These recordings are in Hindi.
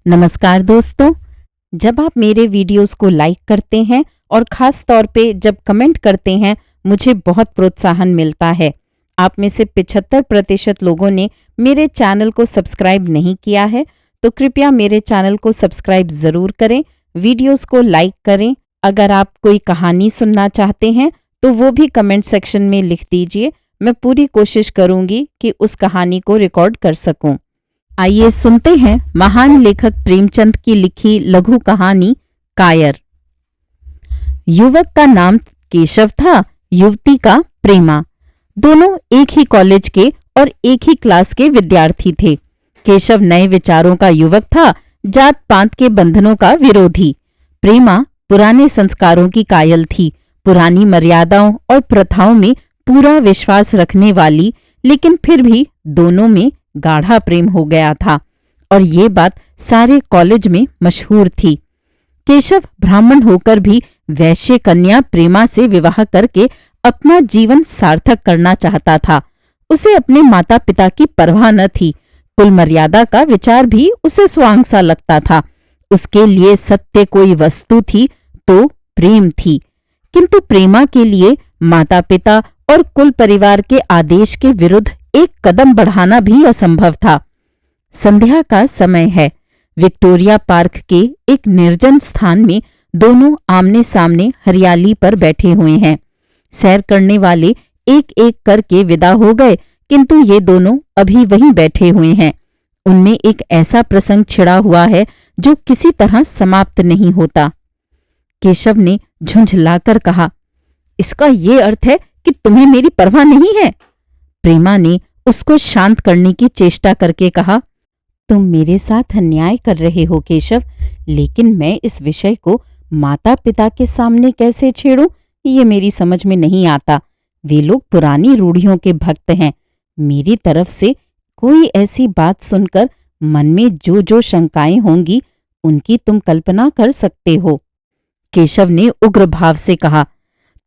नमस्कार दोस्तों, जब आप मेरे वीडियोस को लाइक करते हैं और ख़ास तौर पे जब कमेंट करते हैं, मुझे बहुत प्रोत्साहन मिलता है। आप में से 75% लोगों ने मेरे चैनल को सब्सक्राइब नहीं किया है, तो कृपया मेरे चैनल को सब्सक्राइब ज़रूर करें, वीडियोस को लाइक करें। अगर आप कोई कहानी सुनना चाहते हैं तो वो भी कमेंट सेक्शन में लिख दीजिए। मैं पूरी कोशिश करूंगी कि उस कहानी को रिकॉर्ड कर सकूं। आइए सुनते हैं महान लेखक प्रेमचंद की लिखी लघु कहानी कायर। युवक का नाम केशव था, युवती का प्रेमा। दोनों एक ही कॉलेज के और एक ही क्लास के विद्यार्थी थे। केशव नए विचारों का युवक था, जात पात के बंधनों का विरोधी। प्रेमा पुराने संस्कारों की कायल थी, पुरानी मर्यादाओं और प्रथाओं में पूरा विश्वास रखने वाली, लेकिन फिर भी दोनों में गाढ़ा प्रेम हो गया था और ये बात सारे कॉलेज में मशहूर थी। केशव ब्राह्मण होकर भी वैश्य कन्या प्रेमा से विवाह करके अपना जीवन सार्थक करना चाहता था। उसे अपने माता पिता की परवाह न थी, कुल मर्यादा का विचार भी उसे स्वांग सा लगता था। उसके लिए सत्य कोई वस्तु थी तो प्रेम थी, किंतु प्रेमा के लिए माता पिता और कुल परिवार के आदेश के विरुद्ध एक कदम बढ़ाना भी असंभव था। संध्या का समय है। विक्टोरिया पार्क के एक निर्जन स्थान में दोनों आमने सामने हरियाली पर बैठे हुए हैं। सैर करने वाले एक एक करके विदा हो गए, किंतु ये दोनों अभी वहीं बैठे हुए हैं। उनमें एक ऐसा प्रसंग छिड़ा हुआ है जो किसी तरह समाप्त नहीं होता। केशव ने झुंझलाकर कहा, इसका ये अर्थ है कि तुम्हें मेरी परवाह नहीं है? प्रेमा ने उसको शांत करने की चेष्टा करके कहा, तुम मेरे साथ अन्याय कर रहे हो केशव, लेकिन मैं इस विषय को माता पिता के सामने कैसे छेड़ूं, ये मेरी समझ में नहीं आता। वे लोग पुरानी रूढ़ियों के भक्त हैं। मेरी तरफ से कोई ऐसी बात सुनकर मन में जो जो शंकाएं होंगी, उनकी तुम कल्पना कर सकते हो। केशव ने उग्र भाव से कहा,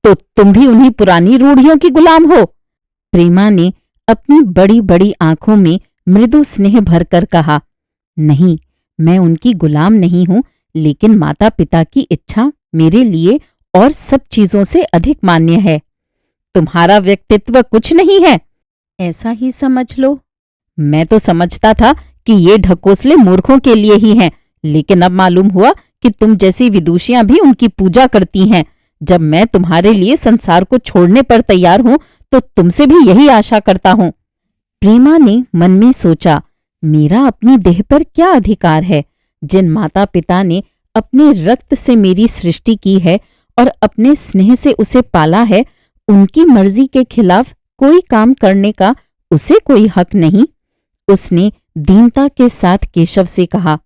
तो तुम भी उन्हीं पुरानी रूढ़ियों की गुलाम हो? प्रेमा ने अपनी बड़ी बड़ी आंखों में मृदु स्नेह भरकर कहा, नहीं, मैं उनकी गुलाम नहीं हूं, लेकिन माता पिता की इच्छा मेरे लिए और सब चीजों से अधिक मान्य है। तुम्हारा व्यक्तित्व कुछ नहीं है, ऐसा ही समझ लो। मैं तो समझता था कि ये ढकोसले मूर्खों के लिए ही हैं, लेकिन अब मालूम हुआ कि तुम जैसी विदुषियां भी उनकी पूजा करती हैं। जब मैं तुम्हारे लिए संसार को छोड़ने पर तैयार हूं, तो तुमसे भी यही आशा करता हूं। प्रेमा ने मन में सोचा, मेरा अपनी देह पर क्या अधिकार है? जिन माता पिता ने अपने रक्त से मेरी सृष्टि की है और अपने स्नेह से उसे पाला है, उनकी मर्जी के खिलाफ कोई काम करने का उसे कोई हक नहीं। उसने दीनता के साथ केशव से कहा,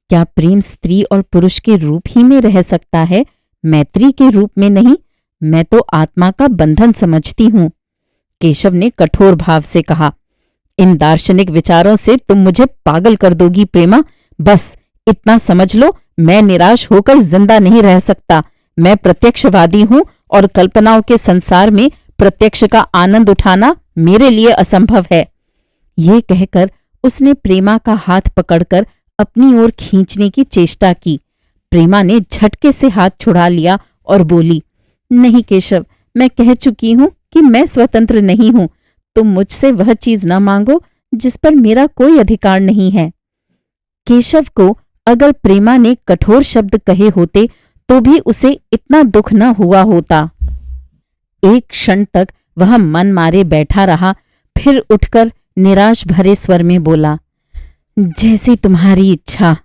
क्या प्रेम स्त्री और पुरुष के रूप ही में रह सकता है, मैत्री के रूप में नहीं? मैं तो आत्मा का बंधन समझती हूं। केशव ने कठोर भाव से कहा, इन दार्शनिक विचारों से तुम मुझे पागल कर दोगी प्रेमा। बस इतना समझ लो, मैं निराश होकर जिंदा नहीं रह सकता। मैं प्रत्यक्षवादी हूं और कल्पनाओं के संसार में प्रत्यक्ष का आनंद उठाना मेरे लिए असंभव है। ये कहकर उसने प्रेमा का हाथ पकड़कर अपनी ओर खींचने की चेष्टा की। प्रेमा ने झटके से हाथ छुड़ा लिया और बोली, नहीं केशव, मैं कह चुकी हूं कि मैं स्वतंत्र नहीं हूं। तुम मुझसे वह चीज न मांगो जिस पर मेरा कोई अधिकार नहीं है। केशव को अगर प्रेमा ने कठोर शब्द कहे होते तो भी उसे इतना दुख न हुआ होता। एक क्षण तक वह मन मारे बैठा रहा, फिर उठकर निराश भरे स्वर में बोला, जैसी तुम्हारी इच्छा।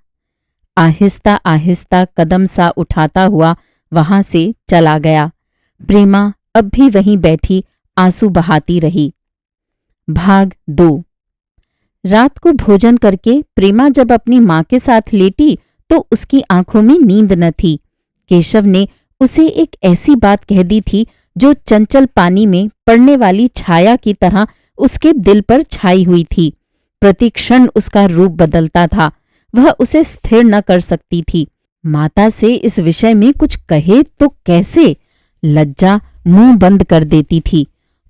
आहिस्ता आहिस्ता कदम सा उठाता हुआ वहां से चला गया। प्रेमा अब भी वहीं बैठी आंसू बहाती रही। भाग 2। रात को भोजन करके प्रेमा जब अपनी मां के साथ लेटी तो उसकी आंखों में नींद न थी। केशव ने उसे एक ऐसी बात कह दी थी जो चंचल पानी में पड़ने वाली छाया की तरह उसके दिल पर छाई हुई थी। प्रतिक्षण उसका रूप बदलता था। वह उसे स्थिर न कर सकती थी। माता से इस विषय में कुछ कहे तो कैसे? लज्जा मुंह बंद कर देती थी।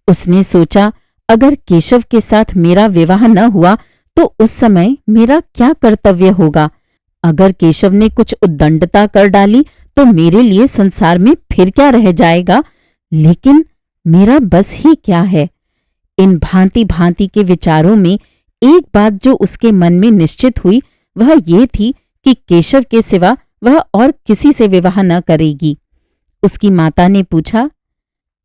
उसने सोचा, अगर केशव के साथ मेरा विवाह न हुआ तो उस समय मेरा क्या कर्तव्य होगा? अगर केशव ने कुछ उद्दंडता कर डाली तो मेरे लिए संसार में फिर क्या रह जाएगा। लेकिन मेरा बस ही क्या है। इन भांति भांति के विचारों में एक बात जो उसके मन में निश्चित हुई वह ये थी कि केशव के सिवा वह और किसी से विवाह न करेगी। उसकी माता ने पूछा,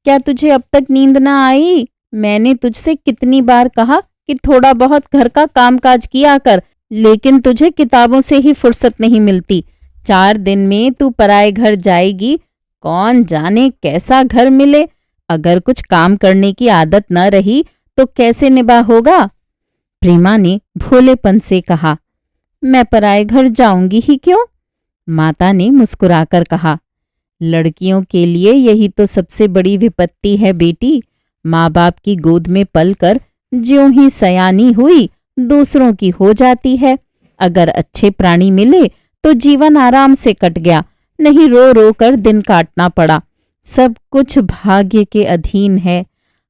क्या तुझे अब तक नींद न आई? मैंने तुझसे कितनी बार कहा कि थोड़ा बहुत घर का कामकाज किया कर, लेकिन तुझे किताबों से ही फुर्सत नहीं मिलती। 4 दिन में तू पराए घर जाएगी, कौन जाने कैसा घर मिले। अगर कुछ काम करने की आदत न रही तो कैसे निभा होगा। प्रेमा ने भोलेपन से कहा, मैं पराए घर जाऊंगी ही क्यों? माता ने मुस्कुराकर कहा, लड़कियों के लिए यही तो सबसे बड़ी विपत्ति है बेटी। माँ बाप की गोद में पलकर ज्यों ही सयानी हुई दूसरों की हो जाती है। अगर अच्छे प्राणी मिले तो जीवन आराम से कट गया, नहीं रो रो कर दिन काटना पड़ा। सब कुछ भाग्य के अधीन है।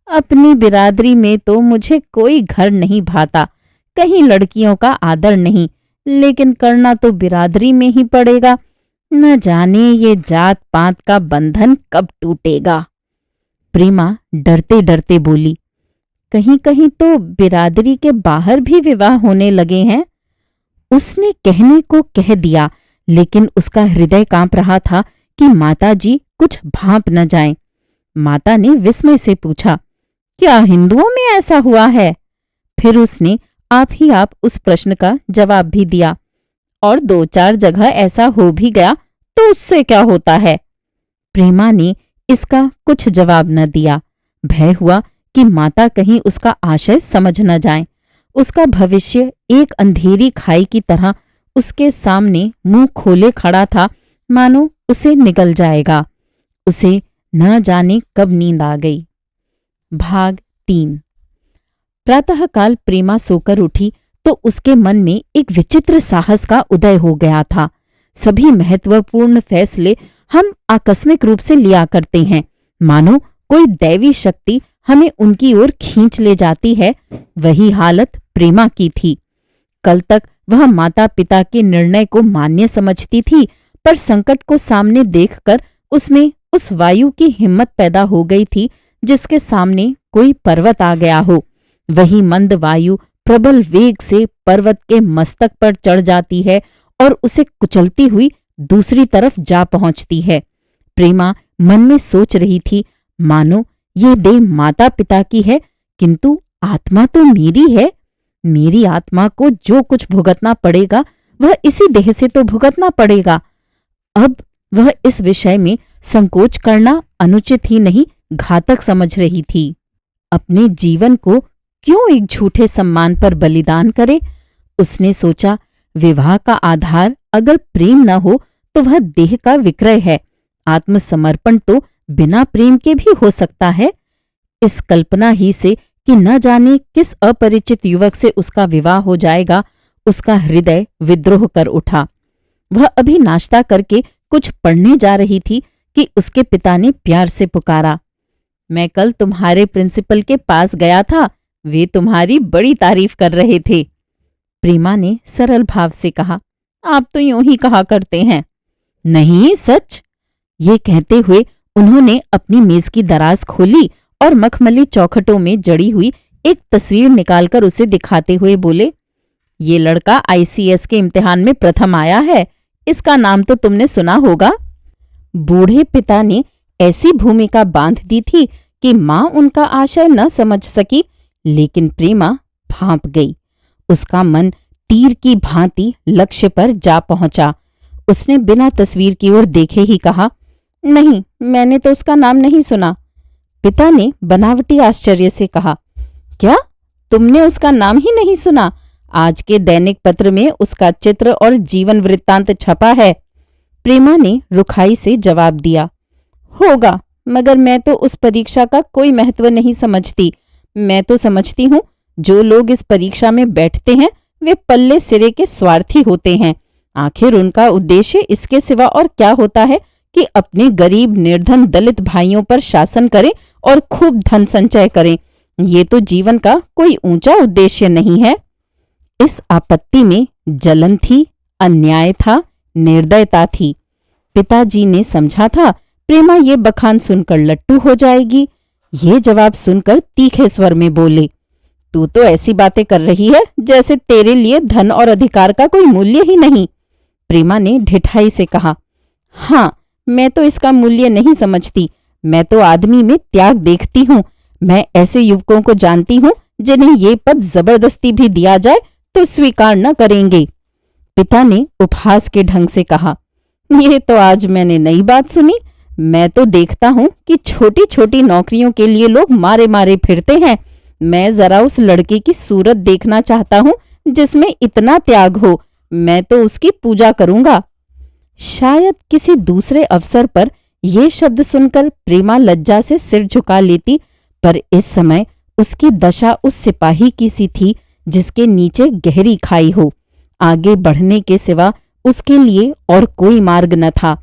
अपनी बिरादरी में तो मुझे कोई घर नहीं भाता, कहीं लड़कियों का आदर नहीं, लेकिन करना तो बिरादरी में ही पड़ेगा। न जाने ये जात पात का बंधन कब टूटेगा। प्रेमा डरते डरते बोली, कहीं कहीं तो बिरादरी के बाहर भी विवाह होने लगे हैं। उसने कहने को कह दिया, लेकिन उसका हृदय कांप रहा था कि माताजी कुछ भांप न जाएं। माता ने विस्मय से पूछा, क्या हिंदुओं में ऐसा हुआ है? फिर उसने आप ही आप उस प्रश्न का जवाब भी दिया, और 2-4 जगह ऐसा हो भी गया तो उससे क्या होता है। प्रेमा ने इसका कुछ जवाब न दिया। भय हुआ कि माता कहीं उसका आशय समझ न जाए। उसका भविष्य एक अंधेरी खाई की तरह उसके सामने मुंह खोले खड़ा था, मानो उसे निगल जाएगा। उसे न जाने कब नींद आ गई। भाग 3। प्रातःकाल प्रेमा सोकर उठी तो उसके मन में एक विचित्र साहस का उदय हो गया था। सभी महत्वपूर्ण फैसले हम आकस्मिक रूप से लिया करते हैं, मानो कोई दैवी शक्ति हमें उनकी ओर खींच ले जाती है। वही हालत प्रेमा की थी। कल तक वह माता पिता के निर्णय को मान्य समझती थी, पर संकट को सामने देखकर उसमें उस वायु की हिम्मत पैदा हो गई थी जिसके सामने कोई पर्वत आ गया हो। वही मंद वायु प्रबल वेग से पर्वत के मस्तक पर चढ़ जाती है और उसे कुचलती हुई दूसरी तरफ जा पहुंचती है। प्रेमा मन में सोच रही थी, मानो ये देह माता पिता की है, किंतु आत्मा तो मेरी है। मेरी आत्मा को जो कुछ भुगतना पड़ेगा वह इसी देह से तो भुगतना पड़ेगा। अब वह इस विषय में संकोच करना अनुचित ही नहीं, घातक समझ रही थी। अपने जीवन को क्यों एक झूठे सम्मान पर बलिदान करे? उसने सोचा, विवाह का आधार अगर प्रेम न हो तो वह देह का विक्रय है। आत्मसमर्पण तो बिना प्रेम के भी हो सकता है। इस कल्पना ही से कि न जाने किस अपरिचित युवक से उसका विवाह हो जाएगा, उसका हृदय विद्रोह कर उठा। वह अभी नाश्ता करके कुछ पढ़ने जा रही थी कि उसके पिता ने प्यार से पुकारा, मैं कल तुम्हारे प्रिंसिपल के पास गया था, वे तुम्हारी बड़ी तारीफ कर रहे थे। प्रेमा ने सरल भाव से कहा, आप तो यूं ही कहा करते हैं। नहीं, सच। ये कहते हुए उन्होंने अपनी मेज की दराज खोली और मखमली चौखटों में जड़ी हुई एक तस्वीर निकालकर उसे दिखाते हुए बोले, ये लड़का ICS के इम्तिहान में प्रथम आया है, इसका नाम तो तुमने सुना होगा। बूढ़े पिता ने ऐसी भूमिका बांध दी थी कि मां उनका आशय न समझ सकी, लेकिन प्रेमा भांप गई। उसका मन तीर की भांति लक्ष्य पर जा पहुंचा। उसने बिना तस्वीर की ओर देखे ही कहा, नहीं, मैंने तो उसका नाम नहीं सुना। पिता ने बनावटी आश्चर्य से कहा, क्या तुमने उसका नाम ही नहीं सुना? आज के दैनिक पत्र में उसका चित्र और जीवन वृत्तांत छपा है। प्रेमा ने रुखाई से जवाब दिया, होगा, मगर मैं तो उस परीक्षा का कोई महत्व नहीं समझती। मैं तो समझती हूँ जो लोग इस परीक्षा में बैठते हैं वे पल्ले सिरे के स्वार्थी होते हैं। आखिर उनका उद्देश्य इसके सिवा और क्या होता है कि अपने गरीब निर्धन दलित भाइयों पर शासन करें और खूब धन संचय करें। ये तो जीवन का कोई ऊंचा उद्देश्य नहीं है। इस आपत्ति में जलन थी, अन्याय था, निर्दयता थी। पिताजी ने समझा था प्रेमा ये बखान सुनकर लट्टू हो जाएगी। ये जवाब सुनकर तीखे स्वर में बोले, तू तो ऐसी बातें कर रही है जैसे तेरे लिए धन और अधिकार का कोई मूल्य ही नहीं। प्रेमा ने ढिठाई से कहा, हाँ, मैं तो इसका मूल्य नहीं समझती। मैं तो आदमी में त्याग देखती हूँ। मैं ऐसे युवकों को जानती हूँ जिन्हें ये पद जबरदस्ती भी दिया जाए तो स्वीकार न करेंगे। पिता ने उपहास के ढंग से कहा, ये तो आज मैंने नई बात सुनी। मैं तो देखता हूँ कि छोटी छोटी नौकरियों के लिए लोग मारे मारे फिरते हैं। मैं जरा उस लड़के की सूरत देखना चाहता हूँ जिसमें इतना त्याग हो। मैं तो उसकी पूजा करूंगा। शायद किसी दूसरे अवसर पर यह शब्द सुनकर प्रेमा लज्जा से सिर झुका लेती, पर इस समय उसकी दशा उस सिपाही की सी थी जिसके नीचे गहरी खाई हो। आगे बढ़ने के सिवा उसके लिए और कोई मार्ग न था।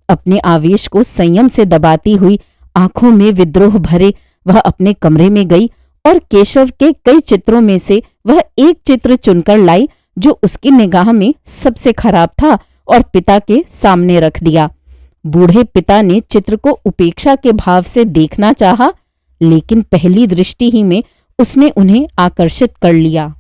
अपने आवेश को संयम से दबाती हुई, आंखों में विद्रोह भरे, वह अपने कमरे में गई और केशव के कई चित्रों में से वह एक चित्र चुनकर लाई जो उसकी निगाह में सबसे खराब था और पिता के सामने रख दिया। बूढ़े पिता ने चित्र को उपेक्षा के भाव से देखना चाहा, लेकिन पहली दृष्टि ही में उसने उन्हें आकर्षित कर लिया।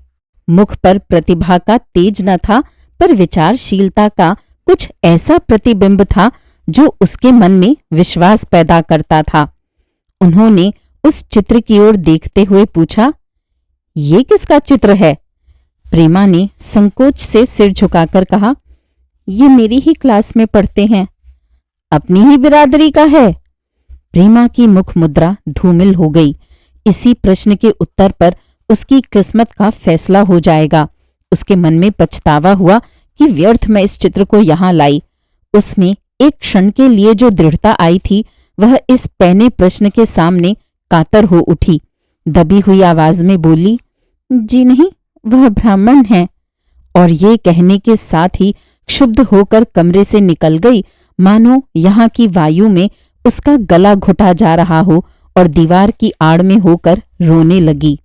मुख पर प्रतिभा का तेज न था, पर विचारशीलता का कुछ ऐसा प्रतिबिंब था जो उसके मन में विश्वास पैदा करता था। उन्होंने उस चित्र की ओर देखते हुए पूछा, ये किसका चित्र है? प्रेमा ने संकोच से सिर झुकाकर कहा, ये मेरी ही क्लास में पढ़ते हैं। अपनी ही बिरादरी का है? प्रेमा की मुख मुद्रा धूमिल हो गई। इसी प्रश्न के उत्तर पर उसकी किस्मत का फैसला हो जाएगा। उसके मन में पछतावा हुआ कि व्यर्थ में इस चित्र को यहां लाई। उसमें एक क्षण के लिए जो दृढ़ता आई थी, वह इस पैने प्रश्न के सामने कातर हो उठी। दबी हुई आवाज में बोली, जी नहीं, वह ब्राह्मण है। और ये कहने के साथ ही क्षुब्ध होकर कमरे से निकल गई, मानो यहाँ की वायु में उसका गला घुटा जा रहा हो और दीवार की आड़ में होकर रोने लगी।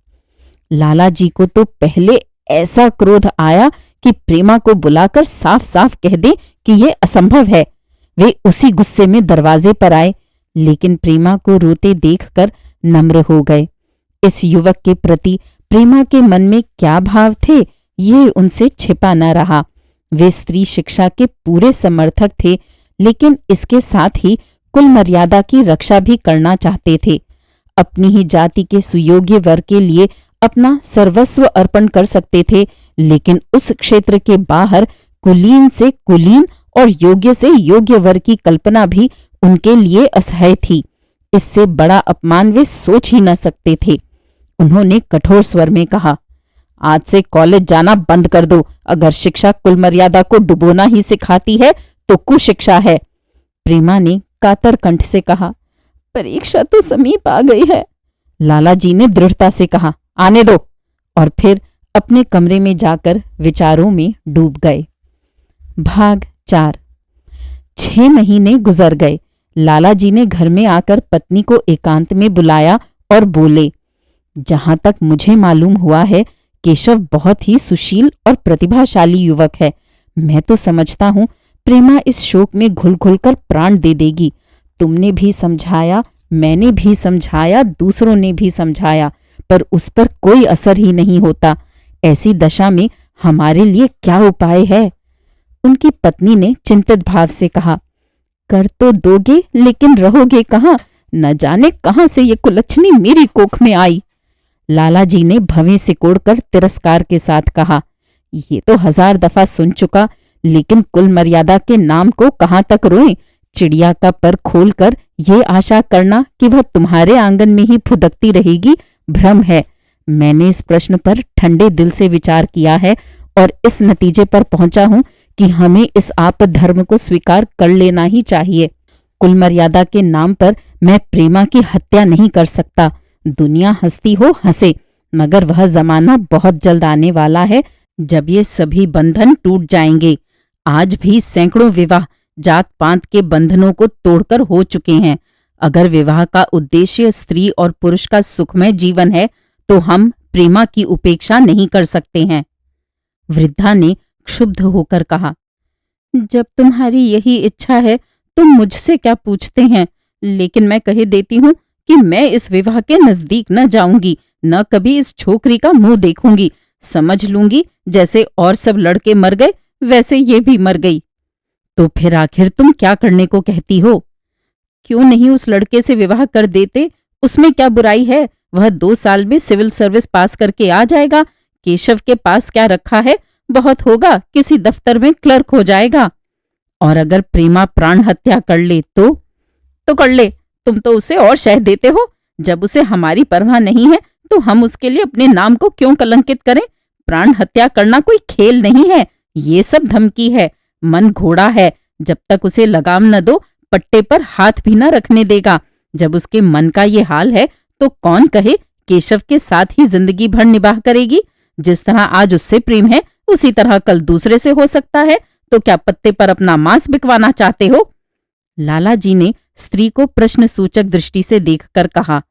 लाला जी को तो पहले ऐसा क्रोध आया कि प्रेमा को बुलाकर साफ साफ कह दे कि यह असंभव है। वे उसी गुस्से में दरवाजे पर आए, लेकिन प्रेमा को रोते देखकर नम्र हो गए। इस युवक के प्रति प्रेमा के मन में क्या भाव थे, ये उनसे छिपा न रहा। वे स्त्री शिक्षा के पूरे समर्थक थे, लेकिन इसके साथ ही कुल मर्यादा की रक्षा भी करना चाहते थे। अपनी ही जाति के सुयोग्य वर्ग के लिए अपना सर्वस्व अर्पण कर सकते थे, लेकिन उस क्षेत्र के बाहर कुलीन से कुलीन और योग्य से योग्य वर्ग की कल्पना भी उनके लिए असह्य थी। इससे बड़ा अपमान वे सोच ही न सकते थे। उन्होंने कठोर स्वर में कहा, आज से कॉलेज जाना बंद कर दो। अगर शिक्षा कुल मर्यादा को डुबोना ही सिखाती है तो कुशिक्षा है। प्रेमा ने कातर कंठ से कहा, परीक्षा तो समीप आ गई है। लाला जी ने दृढ़ता से कहा, आने दो, और फिर अपने कमरे में जाकर विचारों में डूब गए। भाग 4। 6 महीने गुजर गए। लाला जी ने घर में आकर पत्नी को एकांत में बुलाया और बोले, जहां तक मुझे मालूम हुआ है, केशव बहुत ही सुशील और प्रतिभाशाली युवक है। मैं तो समझता हूं प्रेमा इस शोक में घुल घुल कर प्राण दे देगी। तुमने भी समझाया, मैंने भी समझाया, दूसरों ने भी समझाया, पर उस पर कोई असर ही नहीं होता। ऐसी दशा में हमारे लिए क्या उपाय है? उनकी पत्नी ने चिंतित भाव से कहा, कर तो दोगे, लेकिन रहोगे कहाँ? न जाने कहाँ से ये कुलच्छनी मेरी कोख में आई। लाला जी ने भवें सिकोड़कर तिरस्कार के साथ कहा, ये तो 1000 दफा सुन चुका, लेकिन कुल मर्यादा के नाम को कहाँ तक रोएं? चिड़िया का पर खोलकर ये आशा करना कि वह तुम्हारे आंगन में ही फुदकती रहेगी, भ्रम है। मैंने इस प्रश्न पर ठंडे दिल से विचार किया है और इस नतीजे पर पहुंचा हूं कि हमें इस आपद धर्म को स्वीकार कर लेना ही चाहिए। कुल मर्यादा के नाम पर मैं प्रेमा की हत्या नहीं कर सकता। दुनिया हंसती हो हंसे, मगर वह जमाना बहुत जल्द आने वाला है जब ये सभी बंधन टूट जाएंगे। आज भी सैकड़ों विवाह जात पात के बंधनों को तोड़कर हो चुके हैं। अगर विवाह का उद्देश्य स्त्री और पुरुष का सुखमय जीवन है, तो हम प्रेमा की उपेक्षा नहीं कर सकते हैं। वृद्धा ने क्षुब्ध होकर कहा, जब तुम्हारी यही इच्छा है तो मुझसे क्या पूछते हैं, लेकिन मैं कह देती हूँ कि मैं इस विवाह के नजदीक न जाऊंगी, न कभी इस छोकरी का मुंह देखूंगी। समझ लूंगी जैसे और सब लड़के मर गए वैसे ये भी मर गई। तो फिर आखिर तुम क्या करने को कहती हो? क्यों नहीं उस लड़के से विवाह कर देते? उसमें क्या बुराई है? वह 2 साल में सिविल सर्विस पास करके आ जाएगा। केशव के पास क्या रखा है? बहुत होगा, किसी दफ्तर में क्लर्क हो जाएगा। और अगर प्रेमा प्राण हत्या कर ले तो कर ले। तुम तो उसे और शह देते हो। जब उसे हमारी परवाह नहीं है तो हम उसके लिए अपने नाम को क्यों कलंकित करें? प्राण हत्या करना कोई खेल नहीं है, ये सब धमकी है। मन घोड़ा है, जब तक उसे लगाम न दो पट्टे पर हाथ भी न रखने देगा। जब उसके मन का ये हाल है तो कौन कहे केशव के साथ ही जिंदगी भर निबाह करेगी। जिस तरह आज उससे प्रेम है उसी तरह कल दूसरे से हो सकता है। तो क्या पत्ते पर अपना मांस बिकवाना चाहते हो? लाला जी ने स्त्री को प्रश्न सूचक दृष्टि से देखकर कहा।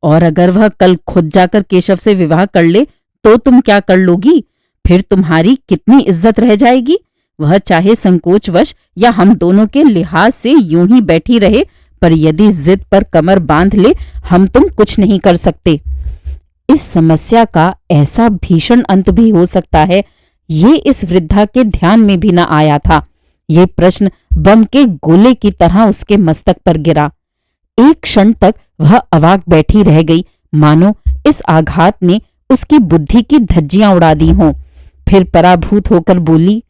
और अगर वह कल खुद जाकर केशव से विवाह कर ले तो तुम क्या कर लोगी? फिर तुम्हारी कितनी इज्जत रह जाएगी? वह चाहे संकोचवश या हम दोनों के लिहाज से यूं ही बैठी रहे, पर यदि जिद पर कमर बांध ले हम तुम कुछ नहीं कर सकते। इस समस्या का ऐसा भीषण अंत भी हो सकता है, ये इस वृद्धा के ध्यान में भी न आया था। ये प्रश्न बम के गोले की तरह उसके मस्तक पर गिरा। एक क्षण तक वह अवाक बैठी रह गई, मानो इस आघात ने उसकी बुद्धि की धज्जियां उड़ा दी हों। फिर पराभूत होकर बोली,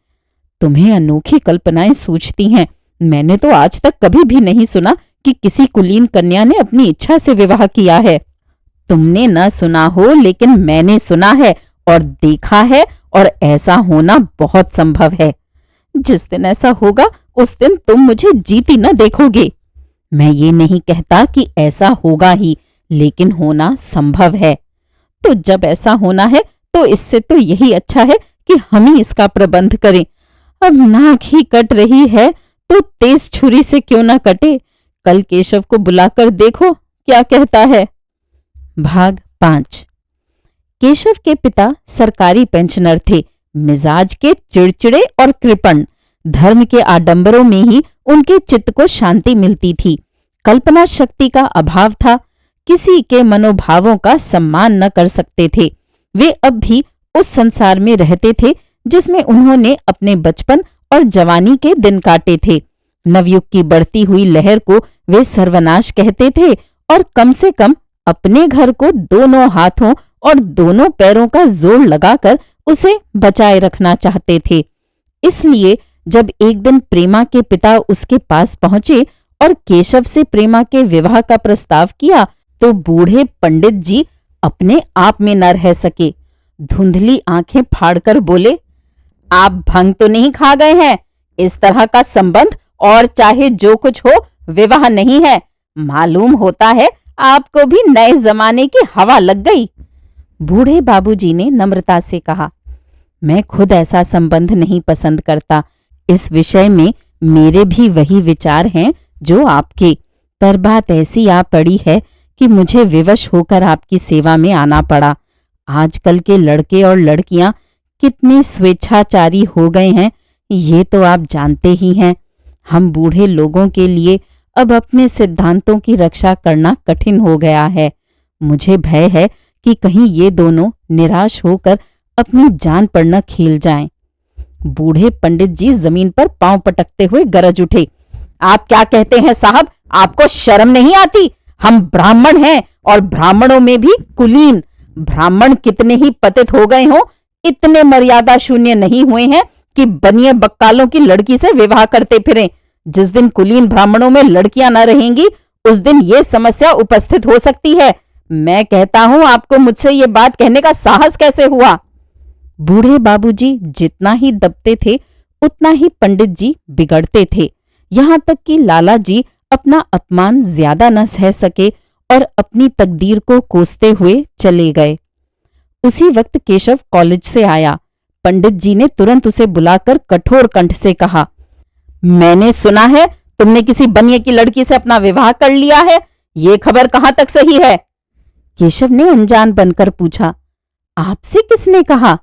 तुम्हें अनोखी कल्पनाएं सूझती हैं। मैंने तो आज तक कभी भी नहीं सुना कि किसी कुलीन कन्या ने अपनी इच्छा से विवाह किया है। तुमने न सुना हो, लेकिन मैंने सुना है और देखा है, और ऐसा होना बहुत संभव है। जिस दिन ऐसा होगा उस दिन तुम मुझे जीती न देखोगे। मैं ये नहीं कहता कि ऐसा होगा ही, लेकिन होना संभव है। तो जब ऐसा होना है तो इससे तो यही अच्छा है कि हम ही इसका प्रबंध करें। अब नाक ही कट रही है तो तेज छुरी से क्यों ना कटे। कल केशव को बुलाकर देखो क्या कहता है। भाग 5। केशव के पिता सरकारी पेंशनर थे, मिजाज के चिड़चिड़े और कृपण। धर्म के आडंबरों में ही उनके चित्त को शांति मिलती थी। कल्पना शक्ति का अभाव था, किसी के मनोभावों का सम्मान न कर सकते थे। वे अब भी उस संसार में रहते थे जिसमें उन्होंने अपने बचपन और जवानी के दिन काटे थे। नवयुग की बढ़ती हुई लहर को वे सर्वनाश कहते थे और कम से कम अपने घर को दोनों हाथों और दोनों पैरों का जोर लगाकर उसे बचाए रखना चाहते थे। इसलिए जब एक दिन प्रेमा के पिता उसके पास पहुंचे और केशव से प्रेमा के विवाह का प्रस्ताव किया तो बूढ़े पंडित जी अपने आप में न रह सके। धुंधली आंखें फाड़कर बोले, आप भंग तो नहीं खा गए हैं? इस तरह का संबंध और चाहे जो कुछ हो विवाह नहीं है। मालूम होता है आपको भी नए जमाने की हवा लग गई। बूढ़े बाबूजी ने नम्रता से कहा, मैं खुद ऐसा संबंध नहीं पसंद करता। इस विषय में मेरे भी वही विचार हैं जो आपके, पर बात ऐसी आ पड़ी है कि मुझे विवश होकर आपकी सेवा में आना पड़ा। आजकल के लड़के और लड़कियां कितने स्वेच्छाचारी हो गए हैं, ये तो आप जानते ही हैं। हम बूढ़े लोगों के लिए अब अपने सिद्धांतों की रक्षा करना कठिन हो गया है। मुझे भय है कि कहीं ये दोनों निराश होकर अपनी जान पर न खेल जाएं। बूढ़े पंडित जी जमीन पर पांव पटकते हुए गरज उठे, आप क्या कहते हैं साहब? आपको शर्म नहीं आती? हम ब्राह्मण हैं और ब्राह्मणों में भी कुलीन। ब्राह्मण कितने ही पतित हो गए हों, इतने मर्यादा शून्य नहीं हुए हैं कि बनिए बक्कालों की लड़की से विवाह करते फिरें। जिस दिन कुलीन ब्राह्मणों में लड़कियां न रहेंगी उस दिन ये समस्या उपस्थित हो सकती है। मैं कहता हूं आपको मुझसे ये बात कहने का साहस कैसे हुआ? बूढ़े बाबूजी जितना ही दबते थे उतना ही पंडित जी बिगड़ते थे। यहां तक कि लाला जी अपना अपमान ज्यादा न सह सके और अपनी तकदीर को कोसते हुए चले गए। उसी वक्त केशव कॉलेज से आया। पंडित जी ने तुरंत उसे बुलाकर कठोर कंठ से कहा, मैंने सुना है तुमने किसी बनिए की लड़की से अपना विवाह कर लिया है। ये खबर कहां तक सही है? केशव ने अनजान बनकर पूछा, आपसे किसने कहा?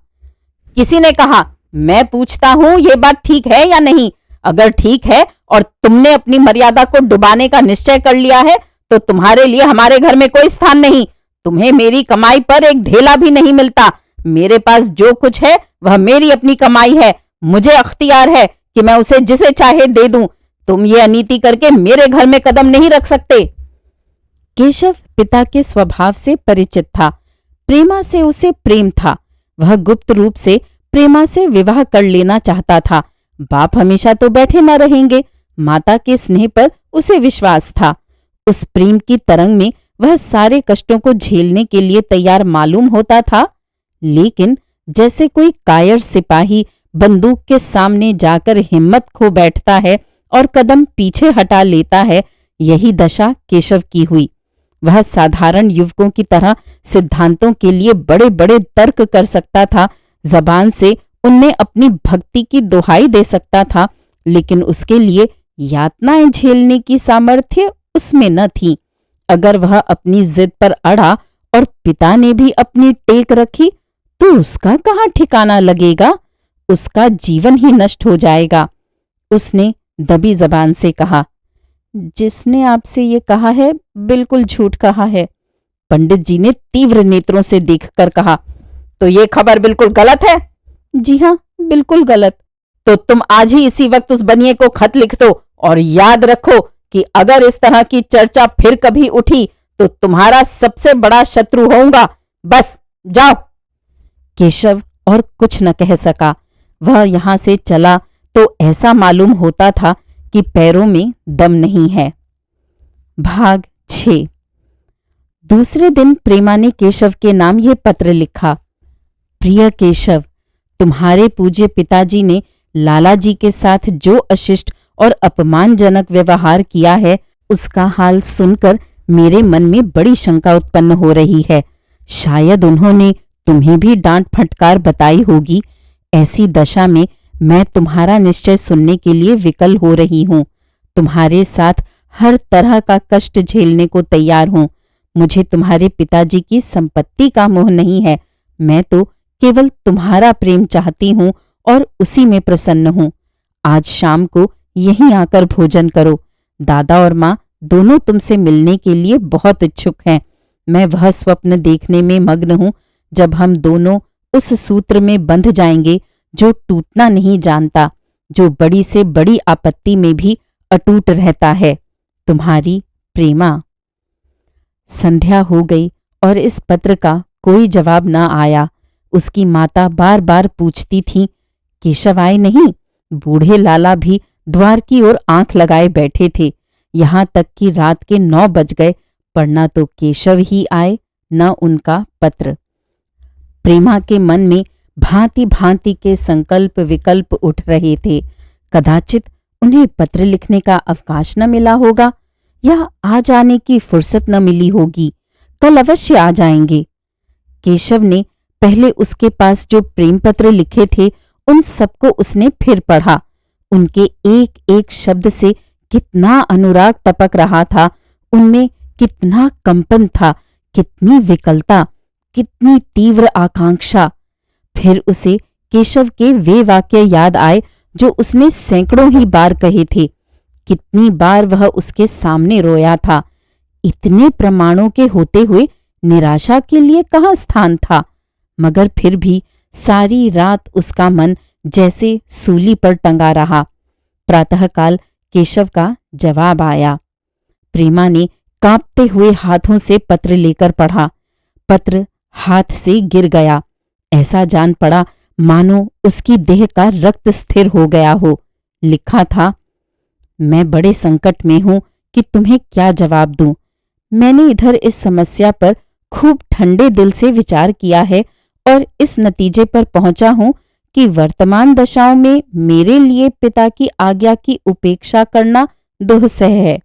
किसी ने कहा। मैं पूछता हूं ये बात ठीक है या नहीं? अगर ठीक है और तुमने अपनी मर्यादा को डुबाने का निश्चय कर लिया है तो तुम्हारे लिए हमारे घर में कोई स्थान नहीं। तुम्हें मेरी कमाई पर एक धेला भी नहीं मिलता। मेरे पास जो कुछ है वह मेरी अपनी कमाई है। मुझे अख्तियार है कि मैं उसे जिसे चाहे दे दूं। तुम ये अनीति करके मेरे घर में कदम नहीं रख सकते। केशव पिता के स्वभाव से परिचित था। प्रेमा से उसे प्रेम था। वह गुप्त रूप से प्रेमा से विवाह कर लेना चाहता था। बाप हमेशा तो बैठे न रहेंगे। माता के स्नेह पर उसे विश्वास था। उस प्रेम की तरंग में वह सारे कष्टों को झेलने के लिए तैयार मालूम होता था। लेकिन जैसे कोई कायर सिपाही बंदूक के सामने जाकर हिम्मत खो बैठता है और कदम पीछे हटा लेता है, यही दशा केशव की हुई। वह साधारण युवकों की तरह सिद्धांतों के लिए बड़े बड़े तर्क कर सकता था, जबान से उनमें अपनी भक्ति की दुहाई दे सकता था, लेकिन उसके लिए यातनाएं झेलने की सामर्थ्य उसमें न थी। अगर वह अपनी जिद पर अड़ा और पिता ने भी अपनी टेक रखी तो उसका कहाँ ठिकाना लगेगा। उसका जीवन ही नष्ट हो जाएगा। उसने दबी जबान से कहा, जिसने आपसे ये कहा है बिल्कुल झूठ कहा है। पंडित जी ने तीव्र नेत्रों से देखकर कहा, तो ये खबर बिल्कुल गलत है? जी हाँ, बिल्कुल गलत। तो तुम आज ही इसी वक्त उस बनिए को खत लिख दो और याद रखो कि अगर इस तरह की चर्चा फिर कभी उठी तो तुम्हारा सबसे बड़ा शत्रु होऊंगा। बस जाओ। केशव और कुछ न कह सका। वह यहां से चला तो ऐसा मालूम होता था कि पैरों में दम नहीं है। भाग 6। दूसरे दिन प्रेमा ने केशव के नाम यह पत्र लिखा। प्रिय केशव, तुम्हारे पूज्य पिताजी ने लाला जी के साथ जो अशिष्ट और अपमानजनक व्यवहार किया है, उसका हाल सुनकर मेरे मन में बड़ी शंका उत्पन्न हो रही है। शायद उन्होंने तुम्हें भी डांट फटकार बताई होगी। ऐसी दशा में मैं तुम्हारा निश्चय सुनने के लिए विकल हो रही हूँ। तुम्हारे साथ हर तरह का कष्ट झेलने को तैयार हूँ। मुझे तुम्हारे पिताजी की संपत्ति का मोह नहीं है। मैं तो केवल तुम्हारा प्रेम चाहती हूँ और उसी में प्रसन्न हूँ। आज शाम को यहीं आकर भोजन करो। दादा और माँ दोनों तुमसे मिलने के लिए बहुत इच्छुक हैं। मैं वह स्वप्न देखने में मग्न हूँ जब हम दोनों उस सूत्र में बंध जाएंगे जो टूटना नहीं जानता, जो बड़ी से बड़ी आपत्ति में भी अटूट रहता है। तुम्हारी प्रेमा। संध्या हो गई और इस पत्र का कोई जवाब न आया। उसकी माता बार बार पूछती थी, केशव आए नहीं? बूढ़े लाला भी द्वार की ओर आंख लगाए बैठे थे। यहां तक कि रात के 9 बज गए, पर न तो केशव ही आए न उनका पत्र। प्रेमा के मन में भांति भांति के संकल्प विकल्प उठ रहे थे। कदाचित उन्हें पत्र लिखने का अवकाश न मिला होगा, या आज आने की फुर्सत न मिली होगी। कल अवश्य आ जाएंगे। केशव ने पहले उसके पास जो प्रेम पत्र लिखे थे उन सबको उसने फिर पढ़ा। उनके एक एक शब्द से कितना अनुराग टपक रहा था, उनमें कितना कंपन था, कितनी विकलता, कितनी तीव्र आकांक्षा। फिर उसे केशव के वे वाक्य याद आए जो उसने सैकड़ों ही बार कहे थे। कितनी बार वह उसके सामने रोया था। इतने प्रमाणों के होते हुए निराशा के लिए कहाँ स्थान था। मगर फिर भी सारी रात उसका मन जैसे सूली पर टंगा रहा। प्रातःकाल केशव का जवाब आया। प्रेमा ने कांपते हुए हाथों से पत्र लेकर पढ़ा। पत्र हाथ से गिर गया। ऐसा जान पड़ा मानो उसकी देह का रक्त स्थिर हो गया हो। लिखा था, मैं बड़े संकट में हूं कि तुम्हें क्या जवाब दूं। मैंने इधर इस समस्या पर खूब ठंडे दिल से विचार किया है और इस नतीजे पर पहुंचा हूं कि वर्तमान दशाओं में मेरे लिए पिता की आज्ञा की उपेक्षा करना दुस्सह है।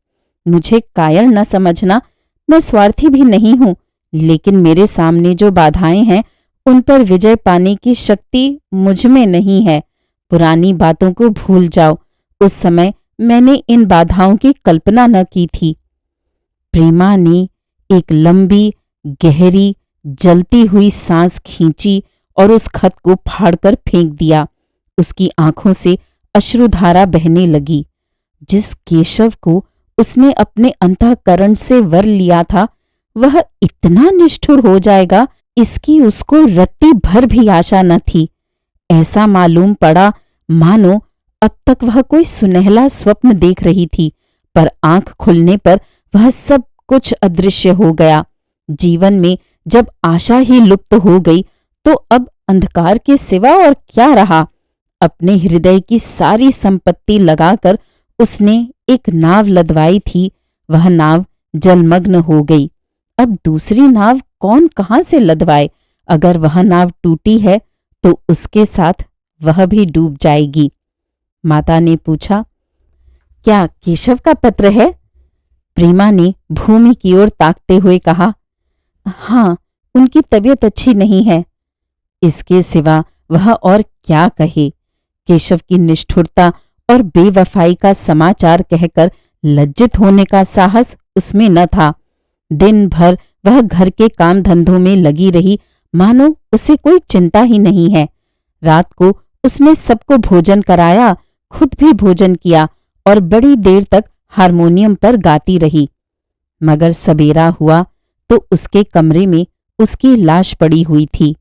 मुझे कायर न समझना, मैं स्वार्थी भी नहीं हूं, लेकिन मेरे सामने जो बाधाएं हैं उन पर विजय पाने की शक्ति मुझ में नहीं है। पुरानी बातों को भूल जाओ। उस समय मैंने इन बाधाओं की कल्पना न की थी। प्रेमा ने एक लंबी, गहरी, जलती हुई सांस खींची और उस खत को फाड़कर फेंक दिया। उसकी आंखों से अश्रुधारा बहने लगी। जिस केशव को उसने अपने अंतःकरण से वर लिया था वह इतना निष्ठुर हो जाएगा, इसकी उसको रत्ती भर भी आशा न थी। ऐसा मालूम पड़ा मानो अब तक वह कोई सुनहला स्वप्न देख रही थी, पर आंख खुलने पर वह सब कुछ अदृश्य हो गया। जीवन में जब आशा ही लुप्त हो गई तो अब अंधकार के सिवा और क्या रहा। अपने हृदय की सारी संपत्ति लगाकर उसने एक नाव लदवाई थी, वह नाव जलमग्न हो गई। अब दूसरी नाव कौन कहां से लदवाए? अगर वह नाव टूटी है तो उसके साथ वह भी डूब जाएगी। माता ने पूछा, क्या केशव का पत्र है? प्रेमा ने भूमि की ओर ताकते हुए कहा, हाँ, उनकी तबीयत अच्छी नहीं है। इसके सिवा वह और क्या कहे। केशव की निष्ठुरता और बेवफाई का समाचार कहकर लज्जित होने का साहस उसमें न था। दिन भर वह घर के काम धंधों में लगी रही, मानो उसे कोई चिंता ही नहीं है। रात को उसने सबको भोजन कराया, खुद भी भोजन किया और बड़ी देर तक हारमोनियम पर गाती रही। मगर सबेरा हुआ तो उसके कमरे में उसकी लाश पड़ी हुई थी।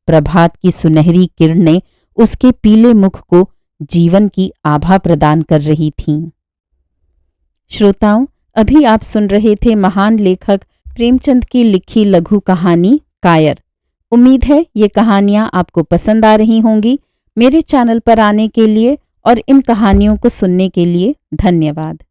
प्रभात की सुनहरी किरणें उसके पीले मुख को जीवन की आभा प्रदान कर रही थीं। श्रोताओं, अभी आप सुन रहे थे महान लेखक प्रेमचंद की लिखी लघु कहानी कायर। उम्मीद है ये कहानियां आपको पसंद आ रही होंगी। मेरे चैनल पर आने के लिए और इन कहानियों को सुनने के लिए धन्यवाद।